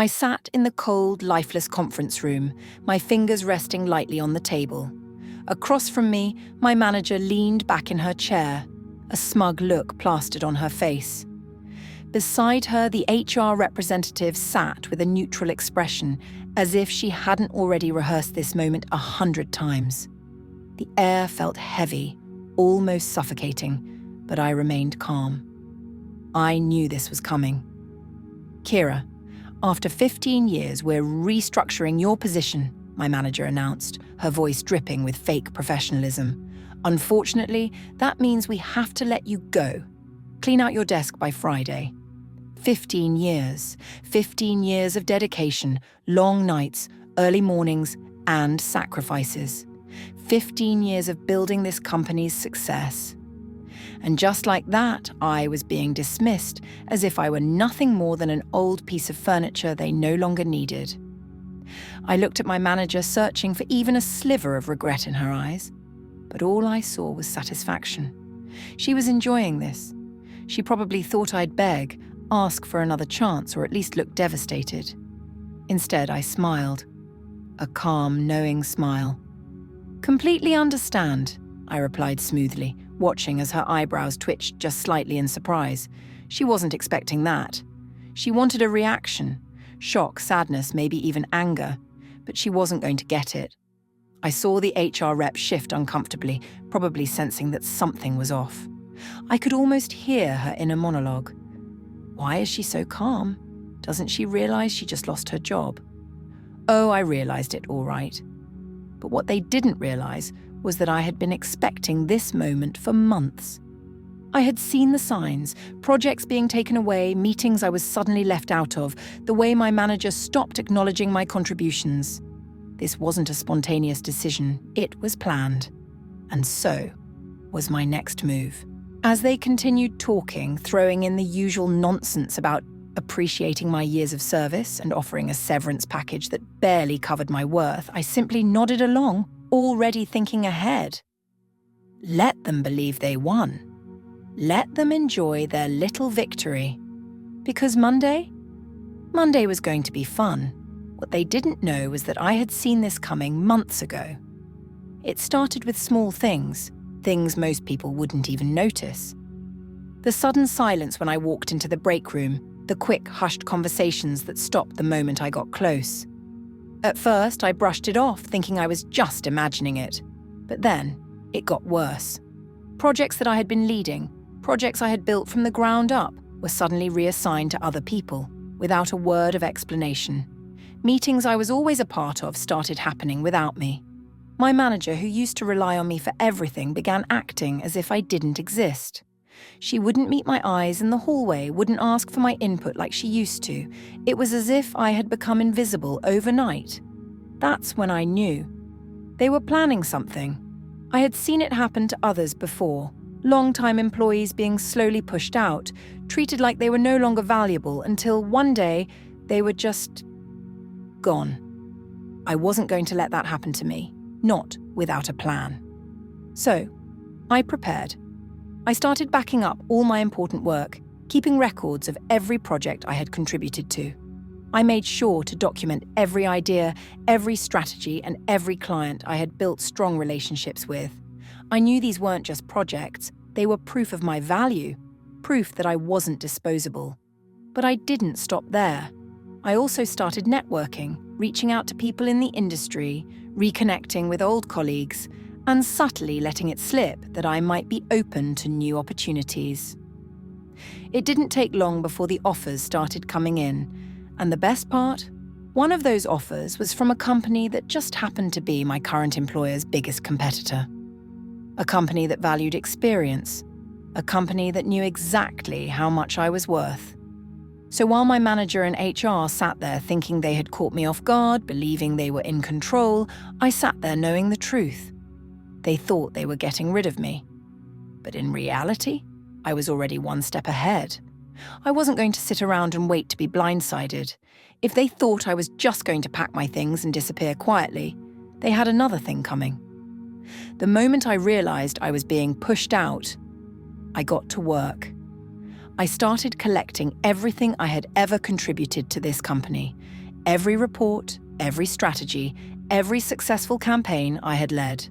I sat in the cold, lifeless conference room, my fingers resting lightly on the table. Across from me, my manager leaned back in her chair, a smug look plastered on her face. Beside her, the HR representative sat with a neutral expression, as if she hadn't already rehearsed this moment 100 times. The air felt heavy, almost suffocating, but I remained calm. I knew this was coming. "Kira, after 15 years, we're restructuring your position," my manager announced, her voice dripping with fake professionalism. "Unfortunately, that means we have to let you go. Clean out your desk by Friday." 15 years. 15 years of dedication, long nights, early mornings, and sacrifices. 15 years of building this company's success. And just like that, I was being dismissed as if I were nothing more than an old piece of furniture they no longer needed. I looked at my manager, searching for even a sliver of regret in her eyes, but all I saw was satisfaction. She was enjoying this. She probably thought I'd beg, ask for another chance, or at least look devastated. Instead, I smiled. A calm, knowing smile. "Completely understand," I replied smoothly, watching as her eyebrows twitched just slightly in surprise. She wasn't expecting that. She wanted a reaction. Shock, sadness, maybe even anger. But she wasn't going to get it. I saw the HR rep shift uncomfortably, probably sensing that something was off. I could almost hear her inner monologue. Why is she so calm? Doesn't she realize she just lost her job? Oh, I realized it all right. But what they didn't realize was that I had been expecting this moment for months. I had seen the signs, projects being taken away, meetings I was suddenly left out of, the way my manager stopped acknowledging my contributions. This wasn't a spontaneous decision, it was planned. And so was my next move. As they continued talking, throwing in the usual nonsense about appreciating my years of service and offering a severance package that barely covered my worth, I simply nodded along, already thinking ahead. Let them believe they won. Let them enjoy their little victory. Because Monday was going to be fun. What they didn't know was that I had seen this coming months ago. It started with small things most people wouldn't even notice. The sudden silence when I walked into the break room, the quick, hushed conversations that stopped the moment I got close. At first, I brushed it off, thinking I was just imagining it. But then, it got worse. Projects that I had been leading, projects I had built from the ground up, were suddenly reassigned to other people, without a word of explanation. Meetings I was always a part of started happening without me. My manager, who used to rely on me for everything, began acting as if I didn't exist. She wouldn't meet my eyes in the hallway, wouldn't ask for my input like she used to. It was as if I had become invisible overnight. That's when I knew. They were planning something. I had seen it happen to others before. Long-time employees being slowly pushed out, treated like they were no longer valuable until one day they were just gone. I wasn't going to let that happen to me, not without a plan. So, I prepared. I started backing up all my important work, keeping records of every project I had contributed to. I made sure to document every idea, every strategy, and every client I had built strong relationships with. I knew these weren't just projects, they were proof of my value, proof that I wasn't disposable. But I didn't stop there. I also started networking, reaching out to people in the industry, reconnecting with old colleagues, and subtly letting it slip that I might be open to new opportunities. It didn't take long before the offers started coming in, and the best part? One of those offers was from a company that just happened to be my current employer's biggest competitor. A company that valued experience, a company that knew exactly how much I was worth. So while my manager and HR sat there thinking they had caught me off guard, believing they were in control, I sat there knowing the truth. They thought they were getting rid of me. But in reality, I was already one step ahead. I wasn't going to sit around and wait to be blindsided. If they thought I was just going to pack my things and disappear quietly, they had another thing coming. The moment I realized I was being pushed out, I got to work. I started collecting everything I had ever contributed to this company, Every report, every strategy, every successful campaign I had led.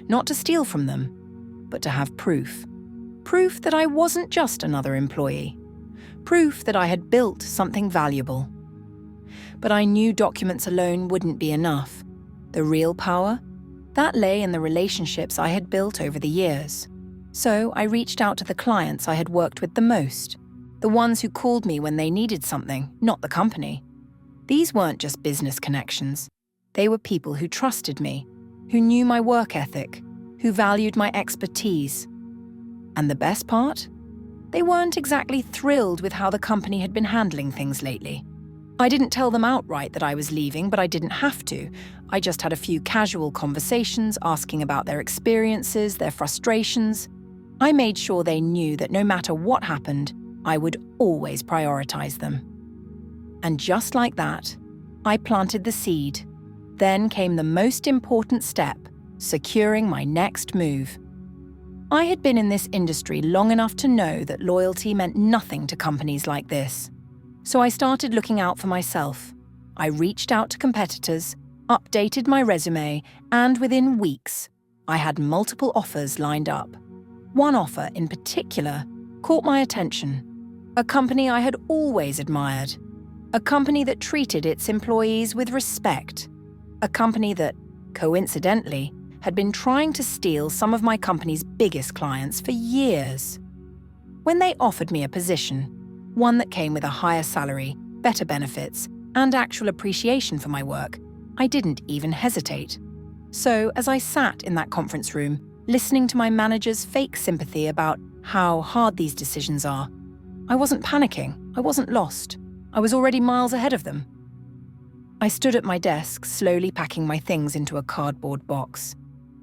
Not to steal from them, but to have proof. Proof that I wasn't just another employee. Proof that I had built something valuable. But I knew documents alone wouldn't be enough. The real power? That lay in the relationships I had built over the years. So I reached out to the clients I had worked with the most. The ones who called me when they needed something, not the company. These weren't just business connections. They were people who trusted me, who knew my work ethic, who valued my expertise. And the best part? They weren't exactly thrilled with how the company had been handling things lately. I didn't tell them outright that I was leaving, but I didn't have to. I just had a few casual conversations asking about their experiences, their frustrations. I made sure they knew that no matter what happened, I would always prioritize them. And just like that, I planted the seed. Then came the most important step, securing my next move. I had been in this industry long enough to know that loyalty meant nothing to companies like this. So I started looking out for myself. I reached out to competitors, updated my resume, and within weeks, I had multiple offers lined up. One offer in particular caught my attention. A company I had always admired. A company that treated its employees with respect. A company that, coincidentally, had been trying to steal some of my company's biggest clients for years. When they offered me a position, one that came with a higher salary, better benefits, and actual appreciation for my work, I didn't even hesitate. So, as I sat in that conference room, listening to my manager's fake sympathy about how hard these decisions are, I wasn't panicking, I wasn't lost. I was already miles ahead of them. I stood at my desk, slowly packing my things into a cardboard box.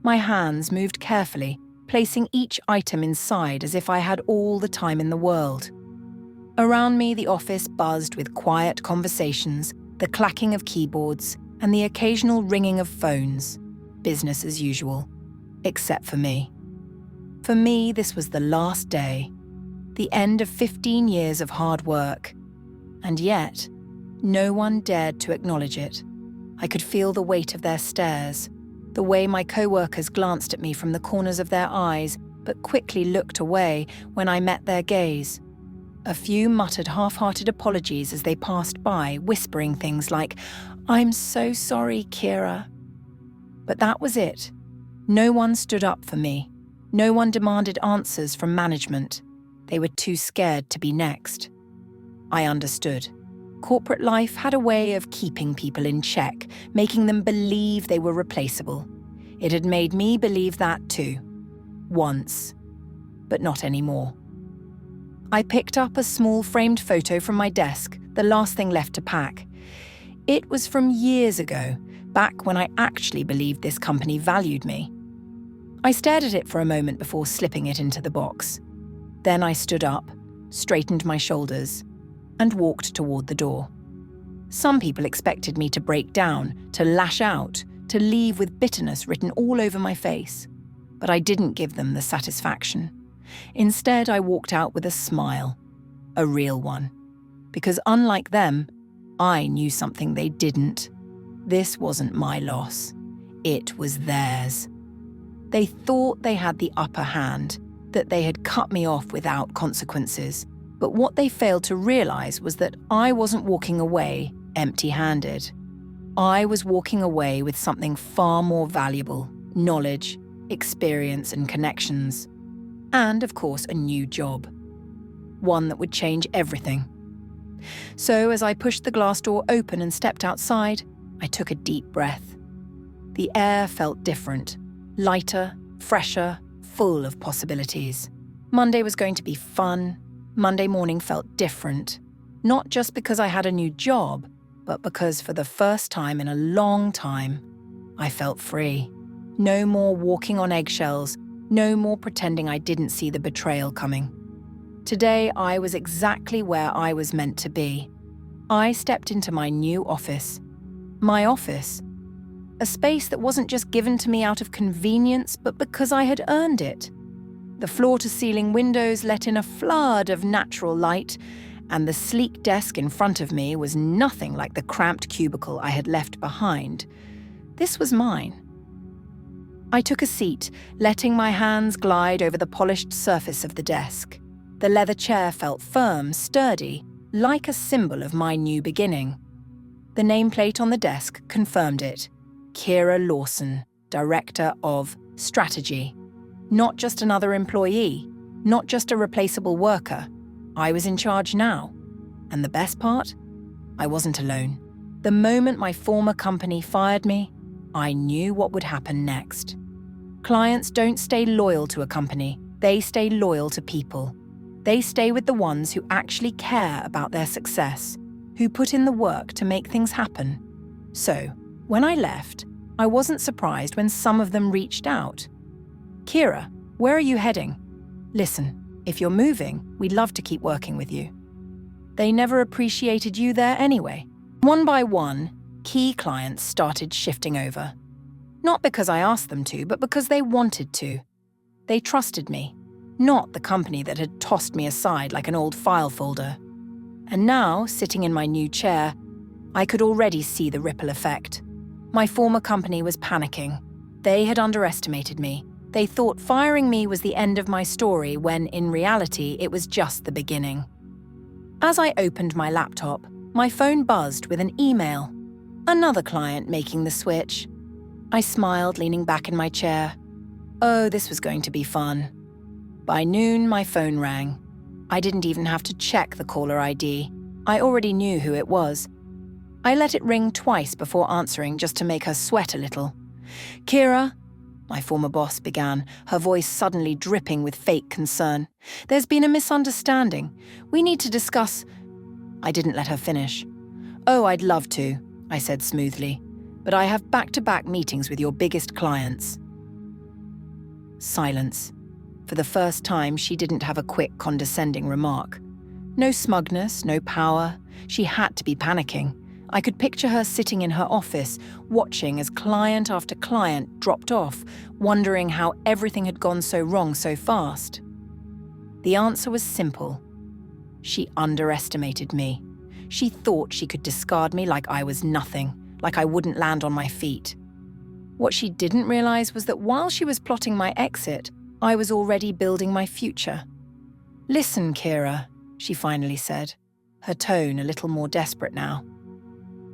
My hands moved carefully, placing each item inside as if I had all the time in the world. Around me, the office buzzed with quiet conversations, the clacking of keyboards, and the occasional ringing of phones. Business as usual. Except for me. For me, this was the last day. The end of 15 years of hard work. And yet, no one dared to acknowledge it. I could feel the weight of their stares, the way my co-workers glanced at me from the corners of their eyes, but quickly looked away when I met their gaze. A few muttered half-hearted apologies as they passed by, whispering things like, "I'm so sorry, Kira." But that was it. No one stood up for me. No one demanded answers from management. They were too scared to be next. I understood. Corporate life had a way of keeping people in check, making them believe they were replaceable. It had made me believe that too. Once. But not anymore. I picked up a small framed photo from my desk, the last thing left to pack. It was from years ago, back when I actually believed this company valued me. I stared at it for a moment before slipping it into the box. Then I stood up, straightened my shoulders, and walked toward the door. Some people expected me to break down, to lash out, to leave with bitterness written all over my face. But I didn't give them the satisfaction. Instead, I walked out with a smile, a real one. Because unlike them, I knew something they didn't. This wasn't my loss. It was theirs. They thought they had the upper hand, that they had cut me off without consequences. But what they failed to realize was that I wasn't walking away empty-handed. I was walking away with something far more valuable: knowledge, experience, and connections. And, of course, a new job. One that would change everything. So, as I pushed the glass door open and stepped outside, I took a deep breath. The air felt different, lighter, fresher, full of possibilities. Monday was going to be fun. Monday morning felt different. Not just because I had a new job, but because for the first time in a long time, I felt free. No more walking on eggshells. No more pretending I didn't see the betrayal coming. Today, I was exactly where I was meant to be. I stepped into my new office. My office. A space that wasn't just given to me out of convenience, but because I had earned it. The floor-to-ceiling windows let in a flood of natural light, and the sleek desk in front of me was nothing like the cramped cubicle I had left behind. This was mine. I took a seat, letting my hands glide over the polished surface of the desk. The leather chair felt firm, sturdy, like a symbol of my new beginning. The nameplate on the desk confirmed it. Kira Lawson, Director of Strategy. Not just another employee, not just a replaceable worker. I was in charge now. And the best part? I wasn't alone. The moment my former company fired me, I knew what would happen next. Clients don't stay loyal to a company, they stay loyal to people. They stay with the ones who actually care about their success, who put in the work to make things happen. So, when I left, I wasn't surprised when some of them reached out. Kira, where are you heading? Listen, if you're moving, we'd love to keep working with you. They never appreciated you there anyway. One by one, key clients started shifting over. Not because I asked them to, but because they wanted to. They trusted me, not the company that had tossed me aside like an old file folder. And now, sitting in my new chair, I could already see the ripple effect. My former company was panicking. They had underestimated me. They thought firing me was the end of my story when, in reality, it was just the beginning. As I opened my laptop, my phone buzzed with an email. Another client making the switch. I smiled, leaning back in my chair. Oh, this was going to be fun. By noon, my phone rang. I didn't even have to check the caller ID. I already knew who it was. I let it ring twice before answering just to make her sweat a little. Kira, my former boss began, her voice suddenly dripping with fake concern. There's been a misunderstanding. We need to discuss... I didn't let her finish. Oh, I'd love to, I said smoothly. But I have back-to-back meetings with your biggest clients. Silence. For the first time, she didn't have a quick, condescending remark. No smugness, no power. She had to be panicking. I could picture her sitting in her office, watching as client after client dropped off, wondering how everything had gone so wrong so fast. The answer was simple. She underestimated me. She thought she could discard me like I was nothing, like I wouldn't land on my feet. What she didn't realize was that while she was plotting my exit, I was already building my future. Listen, Kira, she finally said, her tone a little more desperate now.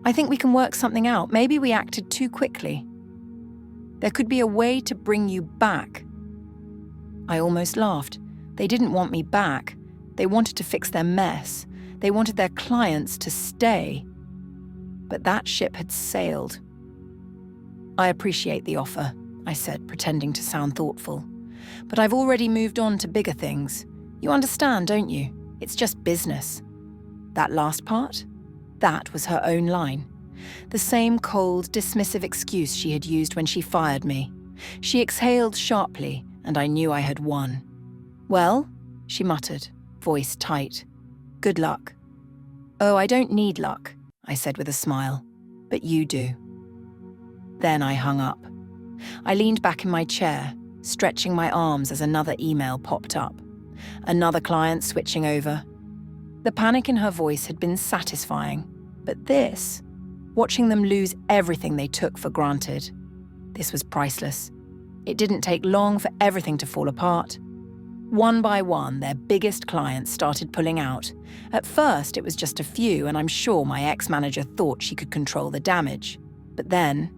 I think we can work something out. Maybe we acted too quickly. There could be a way to bring you back. I almost laughed. They didn't want me back. They wanted to fix their mess. They wanted their clients to stay. But that ship had sailed. I appreciate the offer, I said, pretending to sound thoughtful. But I've already moved on to bigger things. You understand, don't you? It's just business. That last part? That was her own line. The same cold, dismissive excuse she had used when she fired me. She exhaled sharply, and I knew I had won. Well, she muttered, voice tight. Good luck. Oh, I don't need luck, I said with a smile. But you do. Then I hung up. I leaned back in my chair, stretching my arms as another email popped up. Another client switching over. The panic in her voice had been satisfying, but this, watching them lose everything they took for granted, this was priceless. It didn't take long for everything to fall apart. One by one, their biggest clients started pulling out. At first, it was just a few, and I'm sure my ex-manager thought she could control the damage. But then,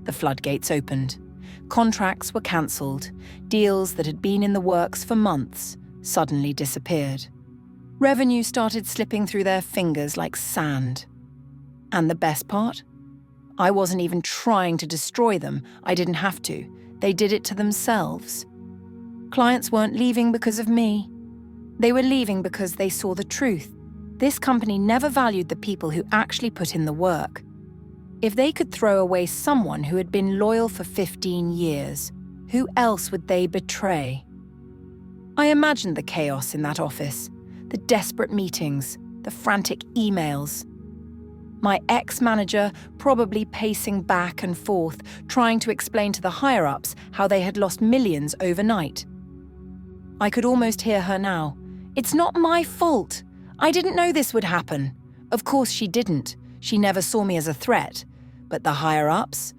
the floodgates opened. Contracts were cancelled. Deals that had been in the works for months suddenly disappeared. Revenue started slipping through their fingers like sand. And the best part? I wasn't even trying to destroy them. I didn't have to. They did it to themselves. Clients weren't leaving because of me. They were leaving because they saw the truth. This company never valued the people who actually put in the work. If they could throw away someone who had been loyal for 15 years, who else would they betray? I imagined the chaos in that office, the desperate meetings, the frantic emails. My ex-manager probably pacing back and forth, trying to explain to the higher-ups how they had lost millions overnight. I could almost hear her now. It's not my fault. I didn't know this would happen. Of course she didn't. She never saw me as a threat. But the higher-ups?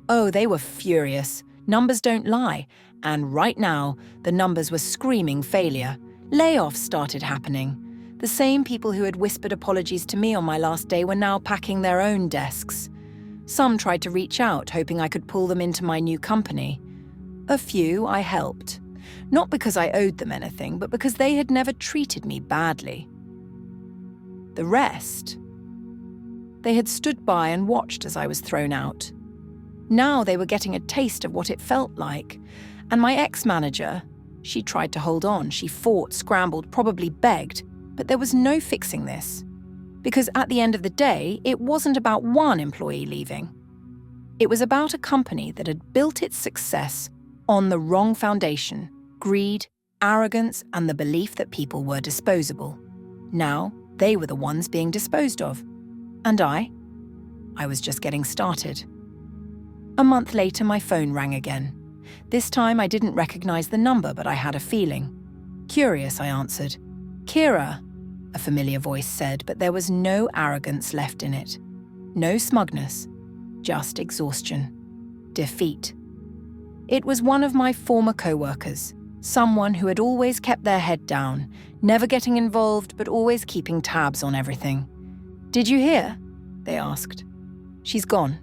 Oh, they were furious. Numbers don't lie. And right now, the numbers were screaming failure. Layoffs started happening. The same people who had whispered apologies to me on my last day were now packing their own desks. Some tried to reach out, hoping I could pull them into my new company. A few I helped. Not because I owed them anything, but because they had never treated me badly. The rest? They had stood by and watched as I was thrown out. Now they were getting a taste of what it felt like. And my ex-manager, she tried to hold on. She fought, scrambled, probably begged. But there was no fixing this. Because at the end of the day, it wasn't about one employee leaving. It was about a company that had built its success on the wrong foundation: greed, arrogance, and the belief that people were disposable. Now, they were the ones being disposed of. And I was just getting started. A month later, my phone rang again. This time, I didn't recognize the number, but I had a feeling. Curious, I answered. "Kira," a familiar voice said, but there was no arrogance left in it. No smugness, just exhaustion. Defeat. It was one of my former co-workers, someone who had always kept their head down, never getting involved but always keeping tabs on everything. "Did you hear?" they asked. "She's gone."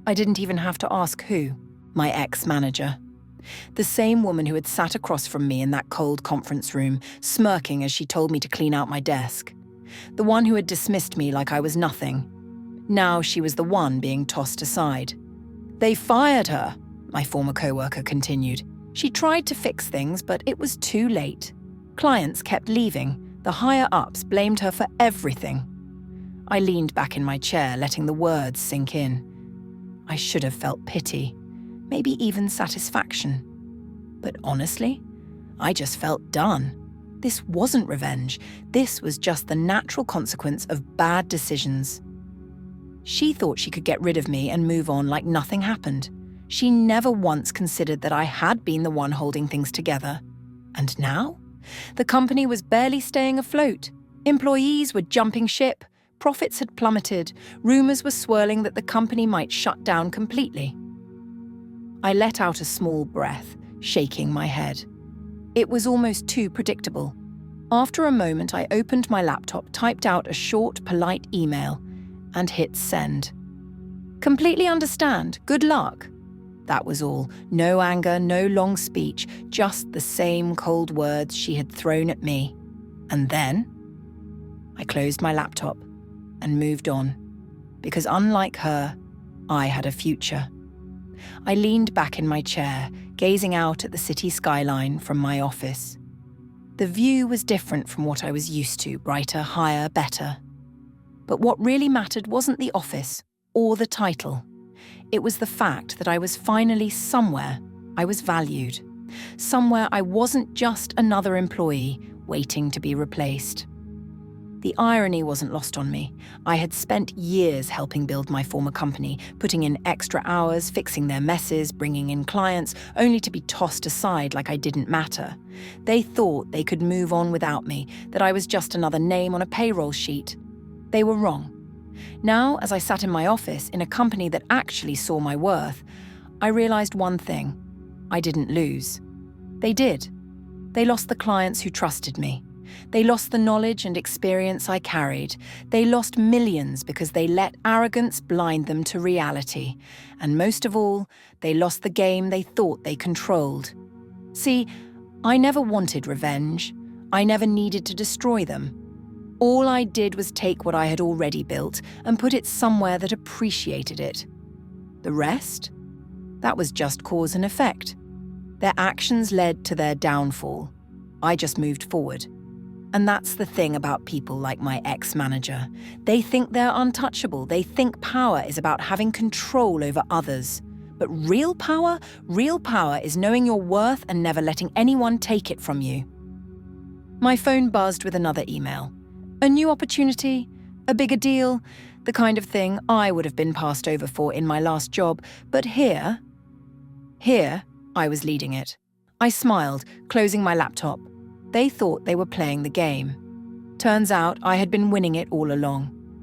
I didn't even have to ask who. My ex-manager. The same woman who had sat across from me in that cold conference room, smirking as she told me to clean out my desk. The one who had dismissed me like I was nothing. Now she was the one being tossed aside. "They fired her," my former co-worker continued. "She tried to fix things, but it was too late. Clients kept leaving. The higher-ups blamed her for everything." I leaned back in my chair, letting the words sink in. I should have felt pity. Maybe even satisfaction. But honestly, I just felt done. This wasn't revenge. This was just the natural consequence of bad decisions. She thought she could get rid of me and move on like nothing happened. She never once considered that I had been the one holding things together. And now? The company was barely staying afloat. Employees were jumping ship. Profits had plummeted. Rumors were swirling that the company might shut down completely. I let out a small breath, shaking my head. It was almost too predictable. After a moment, I opened my laptop, typed out a short, polite email, and hit send. "Completely understand. Good luck." That was all. No anger, no long speech, just the same cold words she had thrown at me. And then I closed my laptop and moved on. Because unlike her, I had a future. I leaned back in my chair, gazing out at the city skyline from my office. The view was different from what I was used to, brighter, higher, better. But what really mattered wasn't the office or the title. It was the fact that I was finally somewhere I was valued. Somewhere I wasn't just another employee waiting to be replaced. The irony wasn't lost on me. I had spent years helping build my former company, putting in extra hours, fixing their messes, bringing in clients, only to be tossed aside like I didn't matter. They thought they could move on without me, that I was just another name on a payroll sheet. They were wrong. Now, as I sat in my office in a company that actually saw my worth, I realized one thing. I didn't lose. They did. They lost the clients who trusted me. They lost the knowledge and experience I carried. They lost millions because they let arrogance blind them to reality. And most of all, they lost the game they thought they controlled. See, I never wanted revenge. I never needed to destroy them. All I did was take what I had already built and put it somewhere that appreciated it. The rest? That was just cause and effect. Their actions led to their downfall. I just moved forward. And that's the thing about people like my ex-manager. They think they're untouchable. They think power is about having control over others. But real power is knowing your worth and never letting anyone take it from you. My phone buzzed with another email. A new opportunity, a bigger deal, the kind of thing I would have been passed over for in my last job. But here, I was leading it. I smiled, closing my laptop. They thought they were playing the game. Turns out I had been winning it all along.